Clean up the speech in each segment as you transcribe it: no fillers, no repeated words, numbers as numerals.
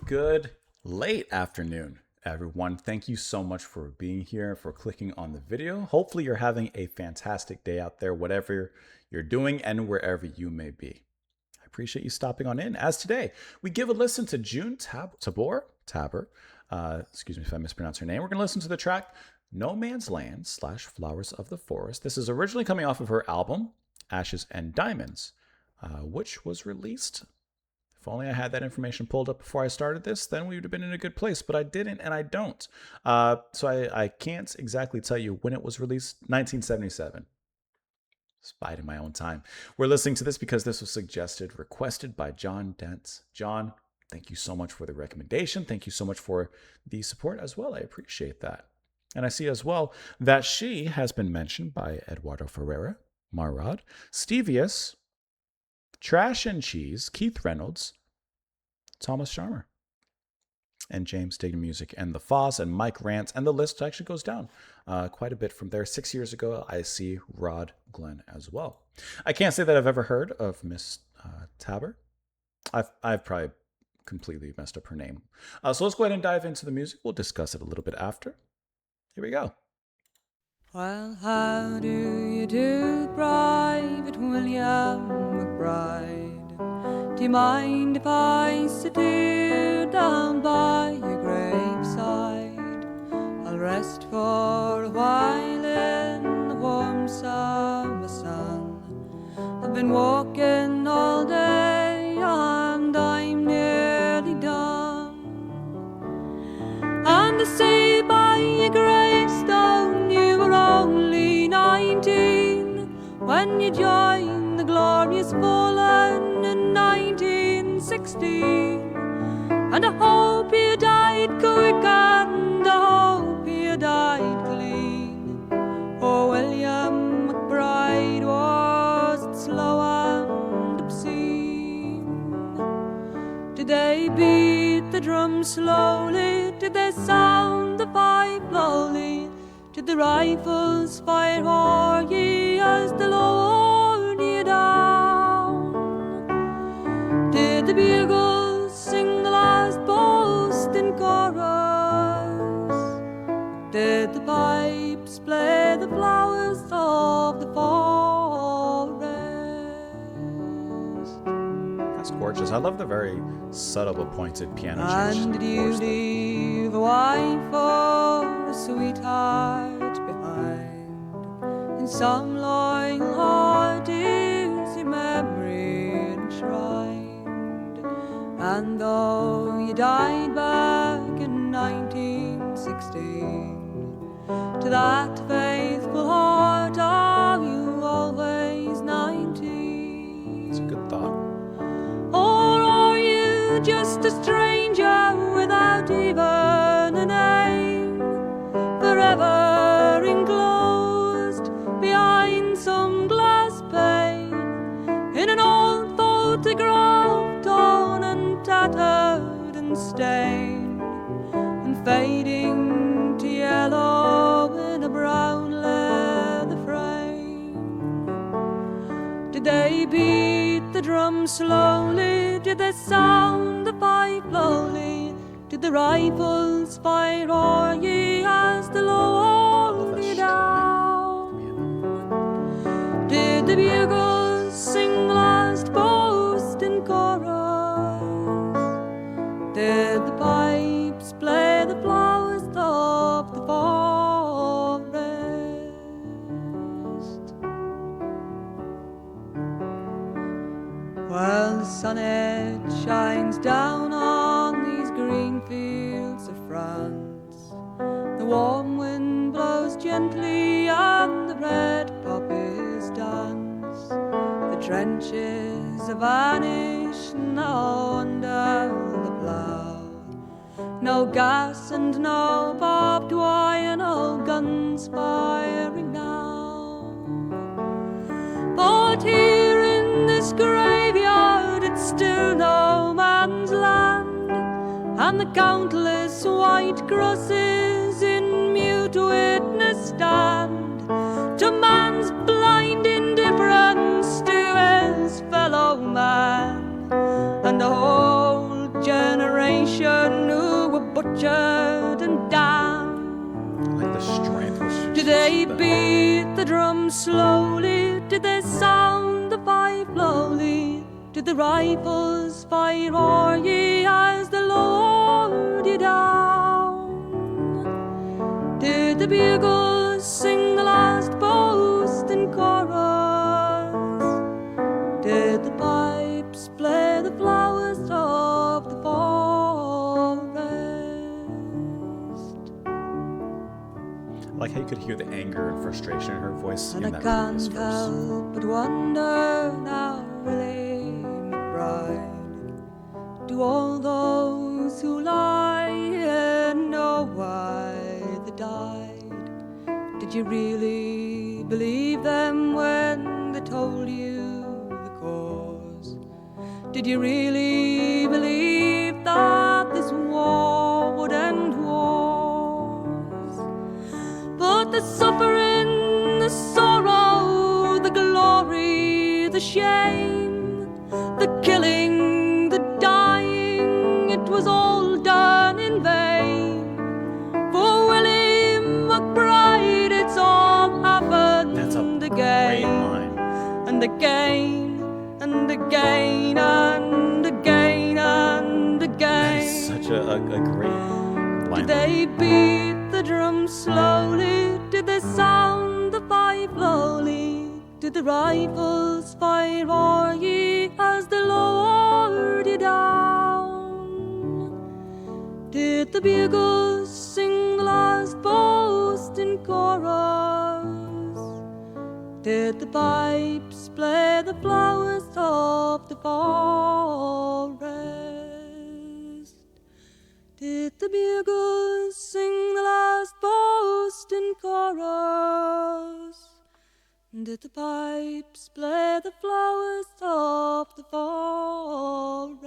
Good late afternoon, everyone. Thank you so much for being here, for clicking on the video. Hopefully you're having a fantastic day out there, whatever you're doing and wherever you may be. I appreciate you stopping on in. As today, we give a listen to Tabor. Excuse me if I mispronounce her name. We're going to listen to the track No Man's Land / Flowers of the Forest. This is originally coming off of her album, Ashes and Diamonds, which was released. If only I had that information pulled up before I started this, then we would have been in a good place, but I didn't and I don't. So I can't exactly tell you when it was released. 1977. Spied in my own time. We're listening to this because this was requested by John Dentz. John, thank you so much for the recommendation. Thank you so much for the support as well. I appreciate that. And I see as well that she has been mentioned by Eduardo Ferreira, Marad, Stevius, Trash and Cheese, Keith Reynolds, Thomas Sharmer, and James Dignan Music, and The Foz, and Mike Rance, and the list actually goes down quite a bit from there. 6 years ago, I see Rod Glenn as well. I can't say that I've ever heard of Miss Tabor. I've probably completely messed up her name. So let's go ahead and dive into the music. We'll discuss it a little bit after. Here we go. Well, how do you do, Private William McBride? Do you mind if I sit you down by your graveside? I'll rest for a while in the warm summer sun. I've been walking all day and I'm nearly done. And they say by your gravestone you were only 19 when you joined the glorious fallen in 1916. And I hope you died quick and I hope you died clean. Oh, William McBride, was it slow and obscene? Did they beat the drum slowly? Did they sound the pipe lowly? Did the rifles fire o'er ye as they lowered ye down? Did the bugles sing the last boast in chorus? Did the pipes play the flowers of the forest? That's gorgeous. I love the very subtle but pointed piano change. And did you leave a wife or a sweetheart behind? In some loyal heart is your memory enshrined. And though you died back in 1916, to that faithful heart are you always 19? It's a good thought. Or are you just a stranger without even a name, forever enclosed behind some glass pane, in an old photograph torn and tattered and stained, and fading to yellow in a brown leather frame? Did they beat the drum slowly? Did they sound the pipe lowly? Did the rifles fire o'er ye as they lowered ye down? Did the bugles sing the last boast in chorus? Did the pipes play the flowers of the forest? Well, the sun it shines down on these green fields of France. The warm wind blows gently and the red poppies dance. The trenches have vanished now under the plough. No gas and no barbed wire, no guns firing now. But here in this graveyard it's still no man's land, and the countless white crosses in mute witness stand to man's blind indifference to his fellow man, and the whole generation tortured and damned. Like the strength was Did they beat the drum slowly? Did they sound the fife lowly? Did the rifles fire o'er ye as they lowered ye down? Did the bugles sing the last boast in chorus? Did the pipes play the flowers of the forest? I like how you could hear the anger and frustration in her voice And in I that can't previous verse. help but wonder now, Willie McBride, do all those who lie here know why they died? Did you really believe them when they told you the cause? Did you really believe that this war would end wars? But the suffering, the sorrow, the glory, the shame, the killing, the dying, it was all done in vain. For Willie McBride, it's all happened That's a again, great line. and again, and again, and again, and again. That is such a great line. Did they beat the drum slowly? Did they sound the fife lowly? Did the rifles fire o'er ye as they lowered ye down? Did the bugles sing the last boast in chorus? Did the pipes play the flowers of the forest? Did the bugles sing the last boast in chorus? Did the pipes play the flowers of the forest?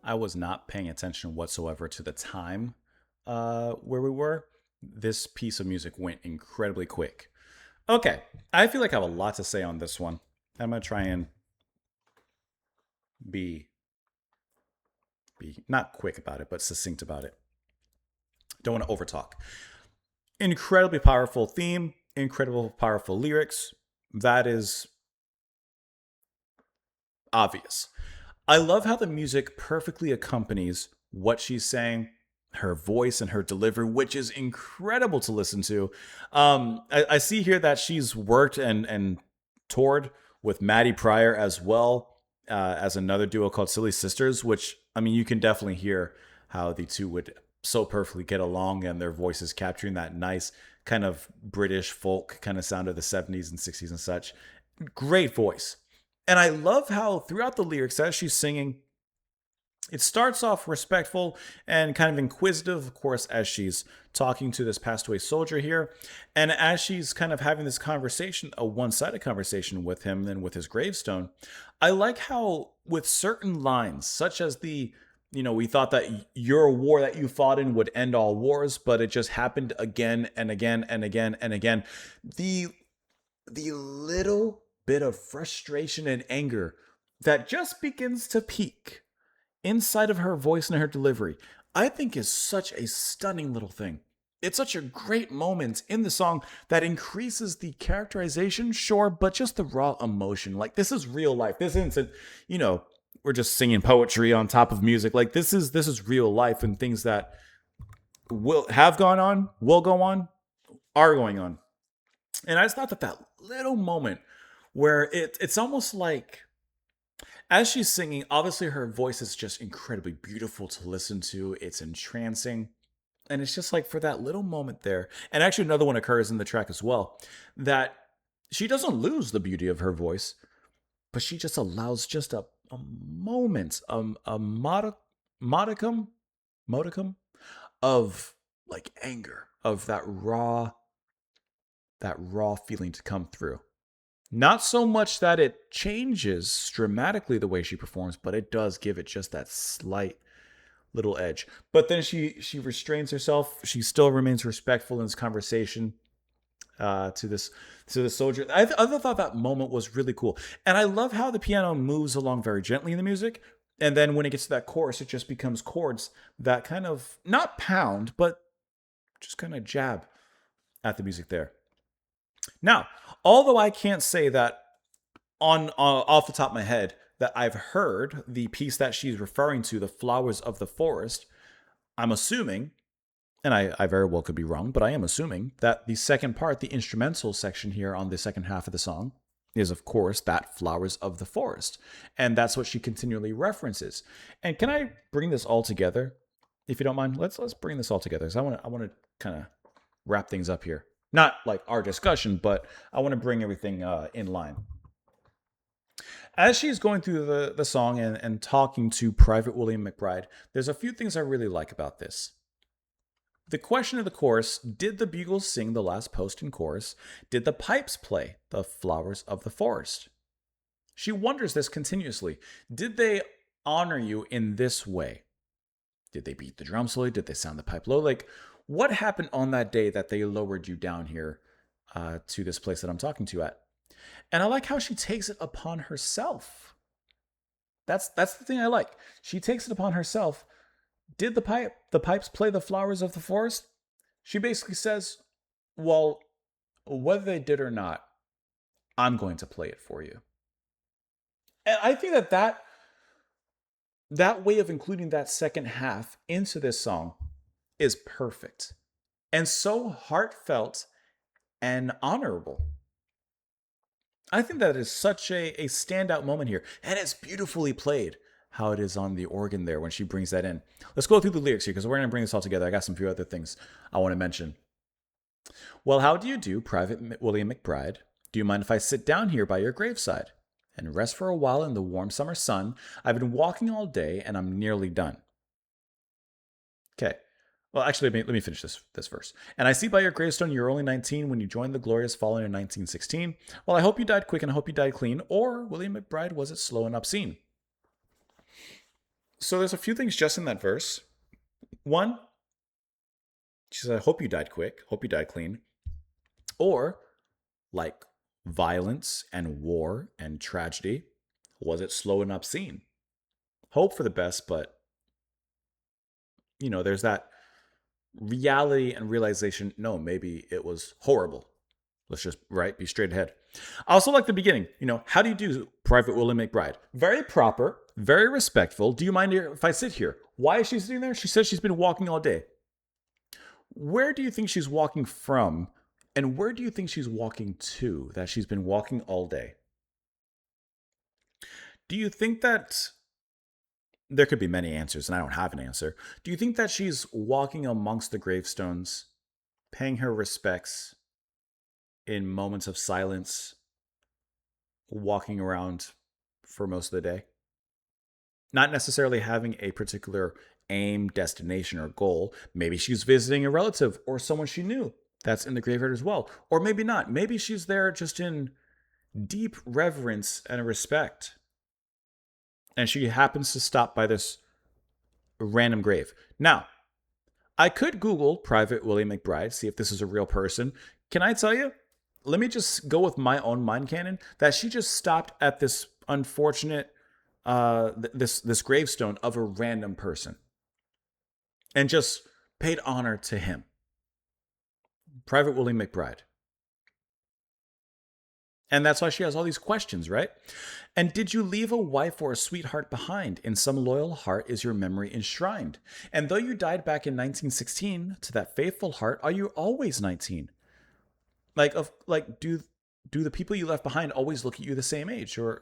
I was not paying attention whatsoever to the time where we were. This piece of music went incredibly quick. Okay, I feel like I have a lot to say on this one. I'm gonna try and be not quick about it, but succinct about it. Don't want to overtalk. Incredibly powerful theme, incredible powerful lyrics. That is obvious. I love how the music perfectly accompanies what she's saying, her voice and her delivery, which is incredible to listen to. I see here that she's worked and toured with Maddie Pryor as well as another duo called Silly Sisters, which, I mean, you can definitely hear how the two would so perfectly get along and their voices capturing that nice kind of British folk kind of sound of the 70s and 60s and such. Great voice. And I love how throughout the lyrics, as she's singing, It starts off respectful and kind of inquisitive, of course, as she's talking to this passed away soldier here. And as she's kind of having this conversation, a one sided conversation with him and with his gravestone, I like how, with certain lines, such as we thought that your war that you fought in would end all wars, but it just happened again and again and again and again. The the little bit of frustration and anger that just begins to peak inside of her voice and her delivery, I think is such a stunning little thing. It's such a great moment in the song that increases the characterization, sure, but just the raw emotion. Like, this is real life. This isn't, you know, we're just singing poetry on top of music. Like, this is real life, and things that will have gone on, will go on, are going on. And I just thought that that little moment where it's almost like, as she's singing, obviously her voice is just incredibly beautiful to listen to. It's entrancing. And it's just like, for that little moment there, and actually another one occurs in the track as well, that she doesn't lose the beauty of her voice, but she just allows just a moment, modicum, modicum of like anger, of that raw feeling to come through. Not so much that it changes dramatically the way she performs, but it does give it just that slight little edge. But then she restrains herself. She still remains respectful in this conversation to this soldier. I thought that moment was really cool, and I love how the piano moves along very gently in the music. And then when it gets to that chorus, it just becomes chords that kind of not pound, but just kind of jab at the music there. Now, although I can't say that on off the top of my head that I've heard the piece that she's referring to, the flowers of the forest, I'm assuming, and I very well could be wrong, but I am assuming that the second part, the instrumental section here on the second half of the song, is of course that flowers of the forest. And that's what she continually references. And can I bring this all together? If you don't mind, let's bring this all together. Because I want to kind of wrap things up here. Not like our discussion, but I want to bring everything in line. As she's going through the song and talking to Private William McBride, there's a few things I really like about this. The question of the chorus: did the bugles sing the last post in chorus? Did the pipes play the flowers of the forest? She wonders this continuously. Did they honor you in this way? Did they beat the drum slowly? Did they sound the pipe low? Like, what happened on that day that they lowered you down here to this place that I'm talking to at? And I like how she takes it upon herself. That's the thing I like. She takes it upon herself. Did the pipes play the flowers of the forest? She basically says, well, whether they did or not, I'm going to play it for you. And I think that way of including that second half into this song is perfect and so heartfelt and honorable. I think that is such a standout moment here, and it's beautifully played how it is on the organ there when she brings that in. Let's go through the lyrics here because we're going to bring this all together. I got some few other things I want to mention. Well, how do you do, Private William McBride? Do you mind if I sit down here by your graveside and rest for a while in the warm summer sun? I've been walking all day and I'm nearly done. Okay. Well, actually, let me finish this verse. And I see by your gravestone you're only 19 when you joined the glorious fallen in 1916. Well, I hope you died quick and I hope you died clean. Or, William McBride, was it slow and obscene? So there's a few things just in that verse. One, she said, I hope you died quick, hope you died clean. Or, like violence and war and tragedy, was it slow and obscene? Hope for the best, but, there's that reality and realization, no, maybe it was horrible. Let's just, be straight ahead. I also like the beginning. How do you do, Private William McBride? Very proper, very respectful. Do you mind if I sit here? Why is she sitting there? She says she's been walking all day. Where do you think she's walking from? And where do you think she's walking to that she's been walking all day? Do you think that there could be many answers, and I don't have an answer. Do you think that she's walking amongst the gravestones, paying her respects in moments of silence, walking around for most of the day? not necessarily having a particular aim, destination, or goal. Maybe she's visiting a relative or someone she knew that's in the graveyard as well. Or maybe not. Maybe she's there just in deep reverence and respect. And she happens to stop by this random grave. Now, I could Google Private William McBride, see if this is a real person. Can I tell you? Let me just go with my own mind canon that she just stopped at this unfortunate this gravestone of a random person and just paid honor to him. Private William McBride. And that's why she has all these questions, right? And did you leave a wife or a sweetheart behind? In some loyal heart is your memory enshrined. And though you died back in 1916, to that faithful heart, are you always 19? Do the people you left behind always look at you the same age? Or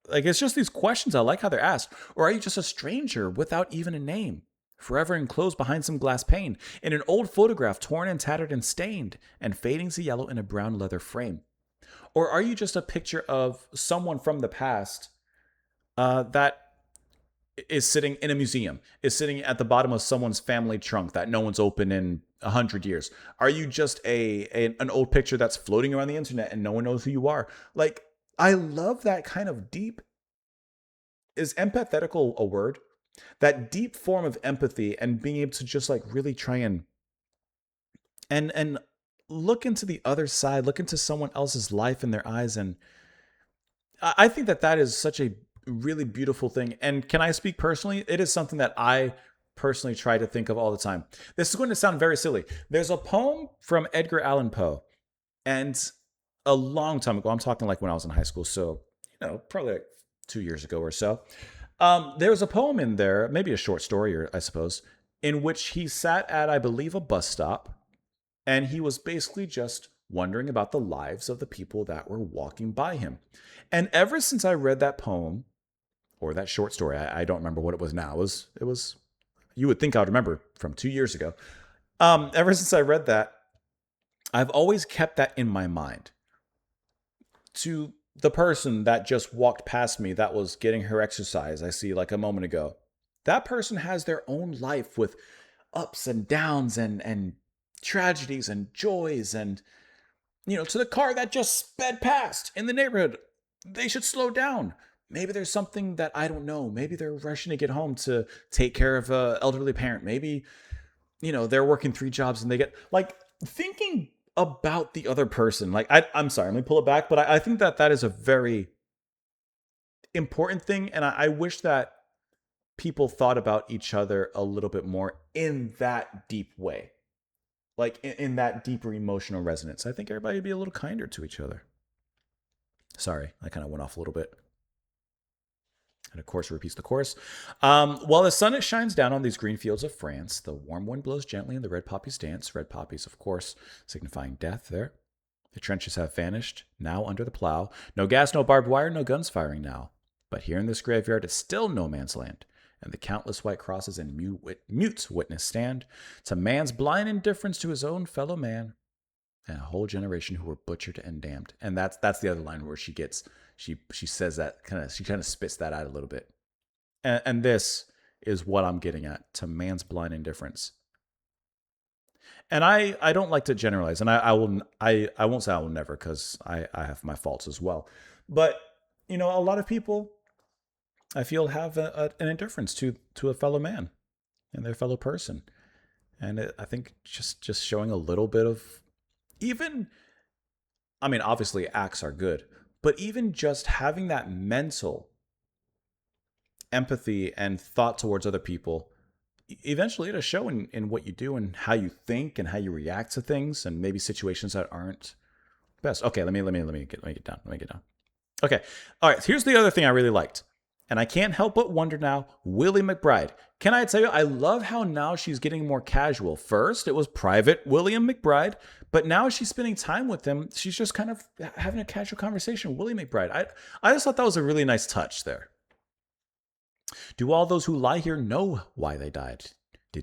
it's just these questions. I like how they're asked. Or are you just a stranger without even a name? Forever enclosed behind some glass pane, in an old photograph torn and tattered and stained, and fading to yellow in a brown leather frame? Or are you just a picture of someone from the past that is sitting in a museum, is sitting at the bottom of someone's family trunk that no one's opened in 100 years? Are you just an old picture that's floating around the internet and no one knows who you are? Like, I love that kind of deep, is empathetical a word? That deep form of empathy and being able to just like really try and look into the other side, look into someone else's life in their eyes. And I think that is such a really beautiful thing. And can I speak personally? It is something that I personally try to think of all the time. This is going to sound very silly. There's a poem from Edgar Allan Poe, and a long time ago, I'm talking like when I was in high school, so probably like 2 years ago or so. There was a poem in there, maybe a short story, or I suppose, in which he sat at, I believe, a bus stop, and he was basically just wondering about the lives of the people that were walking by him. And ever since I read that poem, or that short story, I don't remember what it was now. It was you would think I would remember from 2 years ago. Ever since I read that, I've always kept that in my mind. To the person that just walked past me that was getting her exercise, I see like a moment ago, that person has their own life with ups and downs and tragedies and joys. And, to the car that just sped past in the neighborhood, they should slow down. Maybe there's something that I don't know. Maybe they're rushing to get home to take care of an elderly parent. Maybe, they're working 3 jobs and they get like thinking about the other person. Like, I'm sorry, let me pull it back. But I think that is a very important thing. And I wish that people thought about each other a little bit more in that deep way. Like in that deeper emotional resonance. I think everybody would be a little kinder to each other. Sorry, I kind of went off a little bit. And of course, repeats the chorus. While the sun it shines down on these green fields of France, the warm wind blows gently and the red poppies dance. Red poppies, of course, signifying death there. The trenches have vanished, now under the plow. No gas, no barbed wire, no guns firing now. But here in this graveyard is still no man's land, and the countless white crosses in mute witness stand to man's blind indifference to his own fellow man, and a whole generation who were butchered and damned. And that's the other line where she says that she kind of spits that out a little bit. And this is what I'm getting at, to man's blind indifference. And I don't like to generalize, and I won't say I will never, because I have my faults as well. But a lot of people, I feel, have an indifference to a fellow man and their fellow person. And I think just showing a little bit of, even, I mean, obviously acts are good, but even just having that mental empathy and thought towards other people, eventually it'll show in what you do and how you think and how you react to things, and maybe situations that aren't best. Okay, let me get down. Okay, all right. Here's the other thing I really liked, and I can't help but wonder now. Willie McBride. Can I tell you? I love how now she's getting more casual. First, it was Private William McBride, but now she's spending time with him. She's just kind of having a casual conversation. Willie McBride. I just thought that was a really nice touch there. Do all those who lie here know why they died?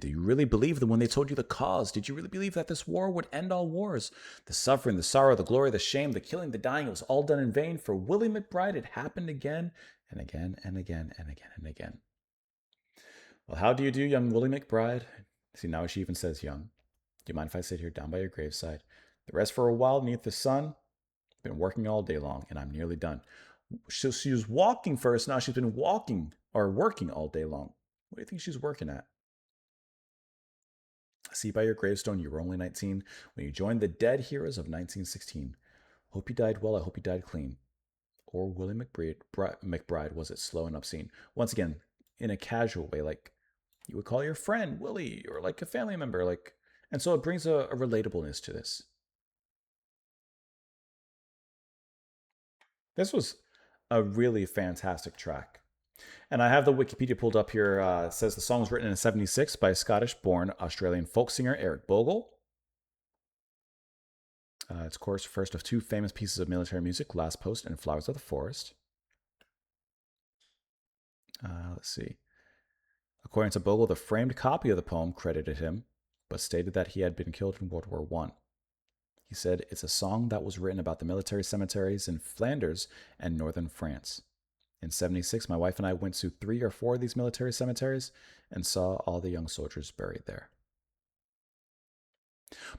Did you really believe them when they told you the cause? Did you really believe that this war would end all wars? The suffering, the sorrow, the glory, the shame, the killing, the dying, it was all done in vain. For Willie McBride, it happened again and again and again and again and again. Well, how do you do, young Willie McBride? See, now she even says young. Do you mind if I sit here down by your graveside? The rest for a while beneath the sun? Been working all day long, and I'm nearly done. So she was walking first, now she's been walking or working all day long. What do you think she's working at? See by your gravestone you were only 19 when you joined the dead heroes of 1916. Hope you died well, I hope you died clean. Or Willie McBride was it slow and obscene? Once again, in a casual way, like you would call your friend Willie or like a family member, like, and so it brings a relatableness to this. This was a really fantastic track. And I have the Wikipedia pulled up here. It says the song was written in '76 by Scottish-born Australian folk singer Eric Bogle. It's, of course, first of two famous pieces of military music, Last Post and Flowers of the Forest. Let's see. According to Bogle, the framed copy of the poem credited him, but stated that he had been killed in World War I. He said, it's a song that was written about the military cemeteries in Flanders and northern France. In '76, my wife and I went to 3 or 4 of these military cemeteries and saw all the young soldiers buried there.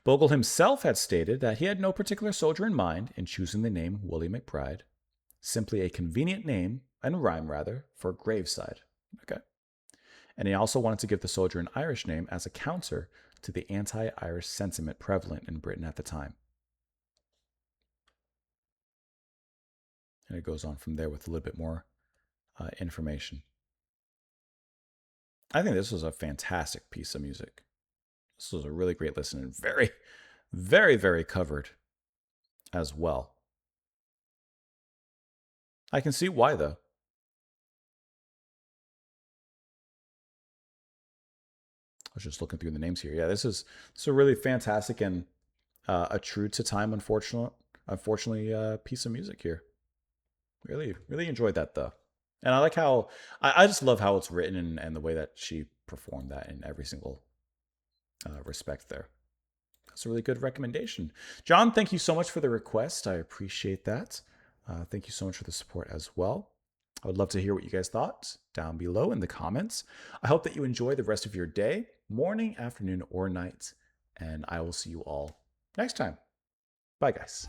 Bogle himself had stated that he had no particular soldier in mind in choosing the name Willie McBride, simply a convenient name, and rhyme rather, for graveside. Okay. And he also wanted to give the soldier an Irish name as a counter to the anti-Irish sentiment prevalent in Britain at the time. And it goes on from there with a little bit more information. I think this was a fantastic piece of music. This was a really great listen and very, very, very covered as well. I can see why, though. I was just looking through the names here. Yeah, this is a really fantastic and a true to time, unfortunately, piece of music here. Really, really enjoyed that though. And I like how I just love how it's written and the way that she performed that in every single respect there. That's a really good recommendation. John, thank you so much for the request. I appreciate that. Thank you so much for the support as well. I would love to hear what you guys thought down below in the comments. I hope that you enjoy the rest of your day, morning, afternoon, or night. And I will see you all next time. Bye, guys.